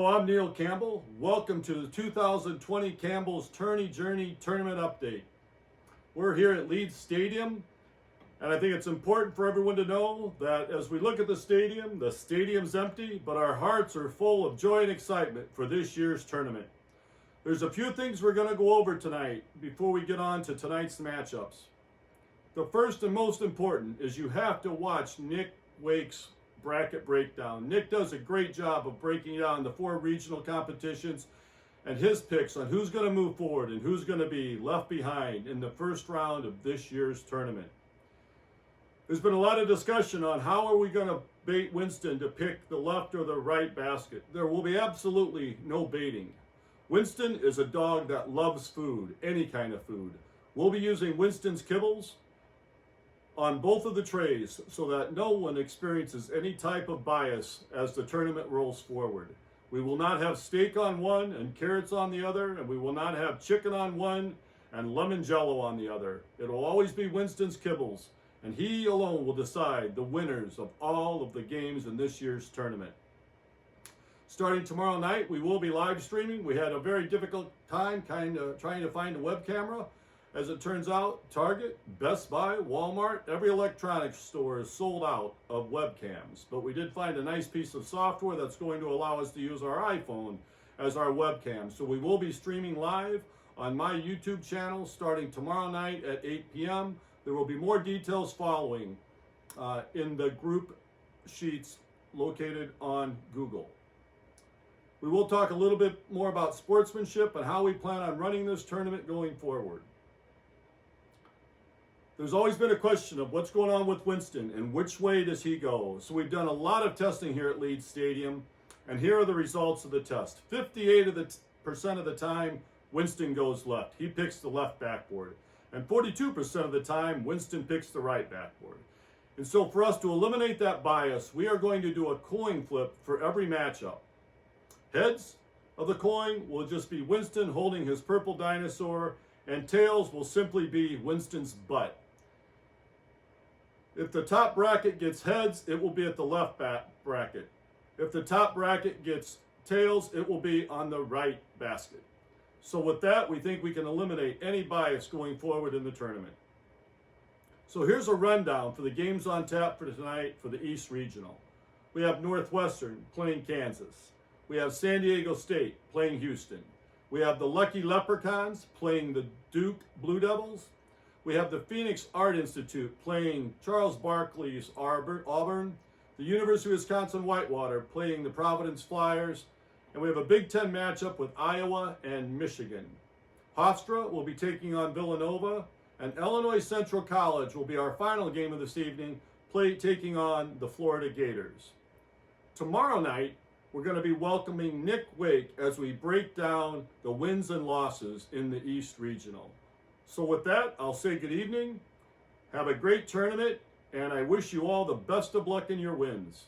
I'm Neil Campbell. Welcome to the 2020 Campbell's Tourney Journey Tournament Update. We're here at Leeds Stadium, and I think it's important for everyone to know that as we look at the stadium's empty, but our hearts are full of joy and excitement for this year's tournament. There's a few things we're going to go over tonight before we get on to tonight's matchups. The first and most important is you have to watch Nick Wake's bracket breakdown. Nick does a great job of breaking down the 4 regional competitions and his picks on who's going to move forward and who's going to be left behind in the first round of this year's tournament. There's been a lot of discussion on how are we going to bait Winston to pick the left or the right basket. There will be absolutely no baiting. Winston is a dog that loves food, any kind of food. We'll be using Winston's kibbles on both of the trays so that no one experiences any type of bias as the tournament rolls forward. We will not have steak on one and carrots on the other, and we will not have chicken on one and lemon jello on the other. It will always be Winston's kibbles, and he alone will decide the winners of all of the games in this year's tournament. Starting tomorrow night, we will be live streaming. We had a very difficult time trying to find a web camera. As it turns out, Target, Best Buy, Walmart, every electronics store is sold out of webcams. But we did find a nice piece of software that's going to allow us to use our iPhone as our webcam. So we will be streaming live on my YouTube channel starting tomorrow night at 8 p.m. There will be more details following in the group sheets located on Google. We will talk a little bit more about sportsmanship and how we plan on running this tournament going forward. There's always been a question of what's going on with Winston and which way does he go. So we've done a lot of testing here at Leeds Stadium, and here are the results of the test. 58% of the time, Winston goes left. He picks the left backboard. And 42% of the time, Winston picks the right backboard. And so for us to eliminate that bias, we are going to do a coin flip for every matchup. Heads of the coin will just be Winston holding his purple dinosaur, and tails will simply be Winston's butt. If the top bracket gets heads, it will be at the left bracket. If the top bracket gets tails, it will be on the right basket. So with that, we think we can eliminate any bias going forward in the tournament. So here's a rundown for the games on tap for tonight for the East Regional. We have Northwestern playing Kansas. We have San Diego State playing Houston. We have the Lucky Leprechauns playing the Duke Blue Devils. We have the Phoenix Art Institute playing Charles Barkley's Auburn. The University of Wisconsin Whitewater playing the Providence Flyers. And we have a Big Ten matchup with Iowa and Michigan. Hofstra will be taking on Villanova. And Illinois Central College will be our final game of this evening, taking on the Florida Gators. Tomorrow night, we're going to be welcoming Nick Wake as we break down the wins and losses in the East Regional. So with that, I'll say good evening, have a great tournament, and I wish you all the best of luck in your wins.